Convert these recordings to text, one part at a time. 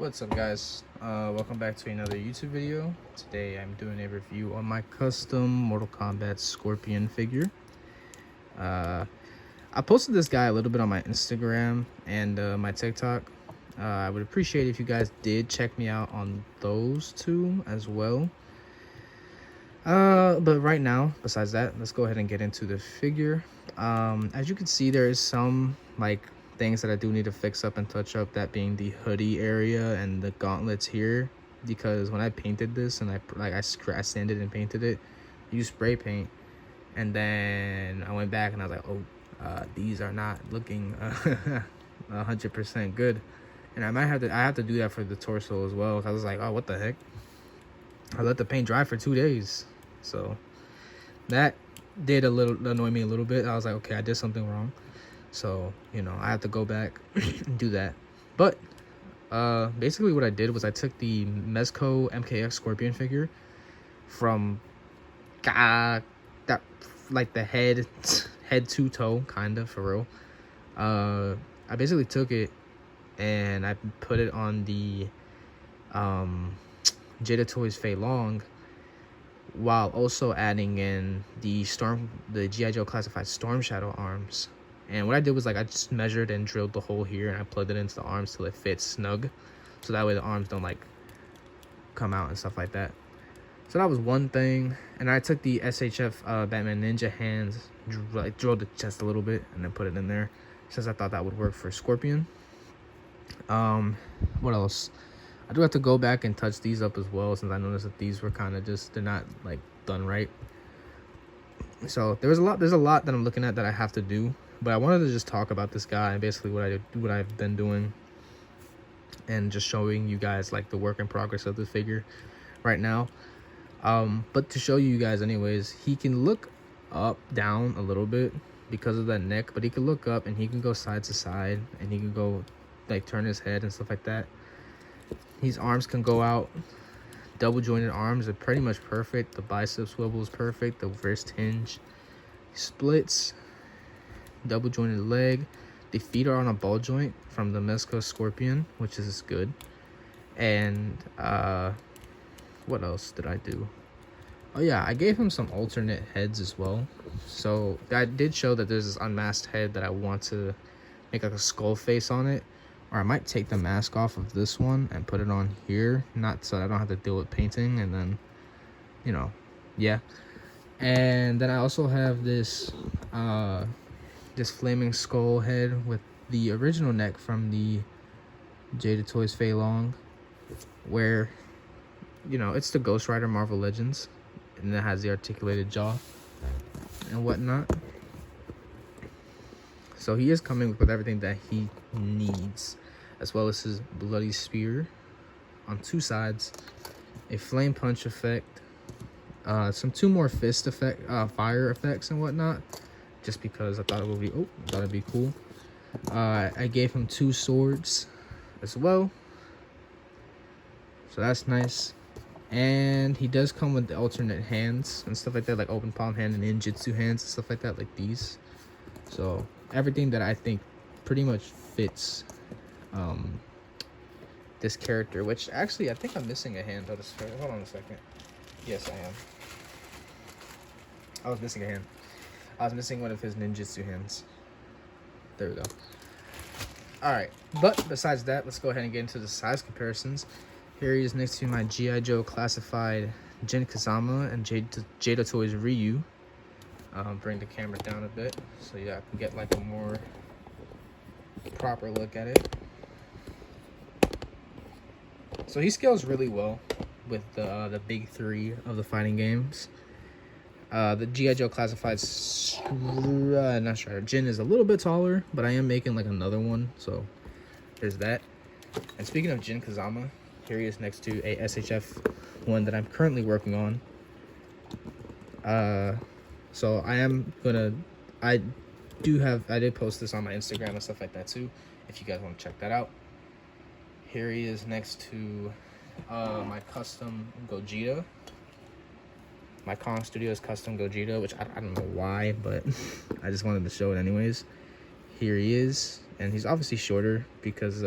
What's up, guys? Welcome back to another YouTube video. Today I'm doing a review on my custom Mortal Kombat Scorpion figure. I posted this guy a little bit on my Instagram and my TikTok. I would appreciate if you guys did check me out on those two as well. But right now, besides that, let's go ahead and get into the figure. As you can see, there is some things that I do need to fix up and touch up, that being the hoodie area and the gauntlets here, because when I painted this and I sanded and painted it, used spray paint, and then I went back and I was like, oh, these are not looking 100% good, and I have to do that for the torso as well. I was like, oh, what the heck. I let the paint dry for 2 days, so that did annoy me a little bit. I was like, okay, I did something wrong, so I have to go back and do that. But basically what I did was I took the Mezco MKX Scorpion figure from that, like the head to toe, kind of, for real. I basically took it and I put it on the Jada Toys Fei Long, while also adding in the G.I. Joe classified Storm Shadow arms. And what I did was, I just measured and drilled the hole here, and I plugged it into the arms till it fits snug, so that way the arms don't come out and stuff like that. So that was one thing. And I took the SHF Batman Ninja hands, drilled the chest a little bit, and then put it in there, since I thought that would work for Scorpion. What else? I do have to go back and touch these up as well, since I noticed that these were kind of they're not done right. So there's a lot that I'm looking at that I have to do, but I wanted to just talk about this guy and basically what I've been doing, and just showing you guys the work in progress of the figure right now. But to show you guys anyways, he can look up, down a little bit because of that neck, but he can look up and he can go side to side, and he can go turn his head and stuff like that. His arms can go out. Double jointed arms are pretty much perfect. The bicep swivel is perfect. The wrist hinge splits. Double jointed leg. The feet are on a ball joint from the Mezco Scorpion, which is good. And what else did I do? Oh yeah, I gave him some alternate heads as well. So I did show that there's this unmasked head that I want to make a skull face on it. Or I might take the mask off of this one and put it on here, not so I don't have to deal with painting, and then, yeah. And then I also have this this flaming skull head with the original neck from the Jada Toys Fei Long, where, it's the Ghost Rider Marvel Legends, and it has the articulated jaw and whatnot. So he is coming with everything that he needs, as well as his bloody spear on 2 sides, a flame punch effect, two more fist effect, fire effects and whatnot, just because I thought it'd be cool. I gave him 2 swords as well, so that's nice. And he does come with the alternate hands and stuff like that, like open palm hand and ninjutsu hands and stuff like that, like these. So everything that I think pretty much fits this character, which actually I think I'm missing a hand. Hold on a second. Yes, I am. I was missing a hand. I was missing one of his ninjutsu hands. There we go. Alright, but besides that, let's go ahead and get into the size comparisons. Here he is next to my G.I. Joe classified Jin Kazama and Jada Toys Ryu. Bring the camera down a bit so you can get a more proper look at it. So he scales really well with the big 3 of the fighting games. The G.I. Joe classified Jin is a little bit taller, but I am making another one, so there's that. And speaking of Jin Kazama, here he is next to a SHF one that I'm currently working on. So I did post this on my Instagram and stuff like that too, if you guys want to check that out. Here he is next to my custom Gogeta, my Kong Studios custom Gogeta, which I don't know why, but I just wanted to show it anyways. Here he is, and he's obviously shorter because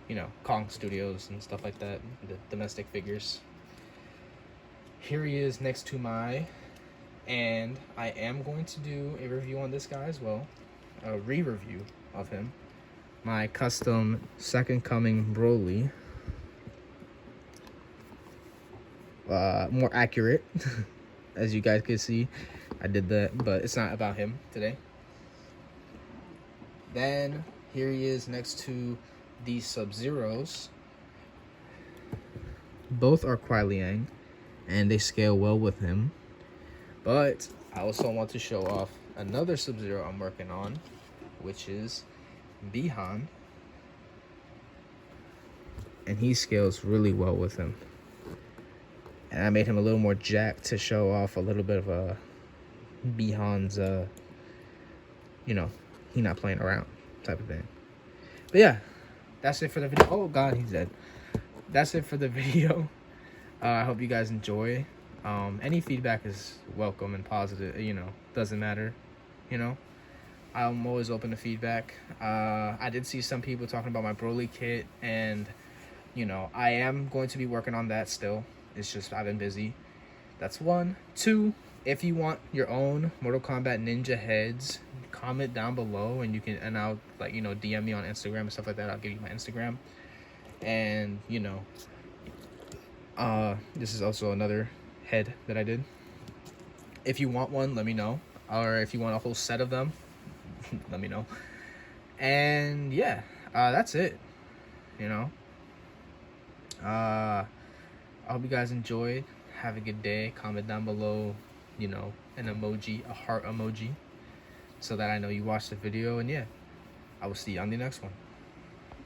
you know, Kong Studios and stuff like that, the domestic figures. Here he is next to my, and I am going to do a review on this guy as well, a re-review of him. My custom Second Coming Broly. More accurate, as you guys can see. I did that, but it's not about him today. Then here he is next to these Sub-Zeros. Both are Kuai Liang, and they scale well with him. But I also want to show off another Sub-Zero I'm working on, which is Bihan. And he scales really well with him. And I made him a little more jacked to show off a little bit of a Bihan's, you know, he not playing around type of thing. But yeah, that's it for the video. Oh God, he's dead. That's it for the video. I hope you guys enjoy. Any feedback is welcome and positive, you know, doesn't matter, you know. I'm always open to feedback. I did see some people talking about my Broly kit, and, you know, I am going to be working on that still. It's just I've been busy. That's one. Two, if you want your own Mortal Kombat Ninja heads, comment down below, and you can, and I'll, like, you know, DM me on Instagram and stuff like that. I'll give you my Instagram. And, you know, this is also another head that I did. If you want one, let me know. Or if you want a whole set of them, let me know. And yeah, that's it, you know. I hope you guys enjoyed. Have a good day. Comment down below, you know, an emoji, a heart emoji, so that I know you watched the video. And yeah, I will see you on the next one.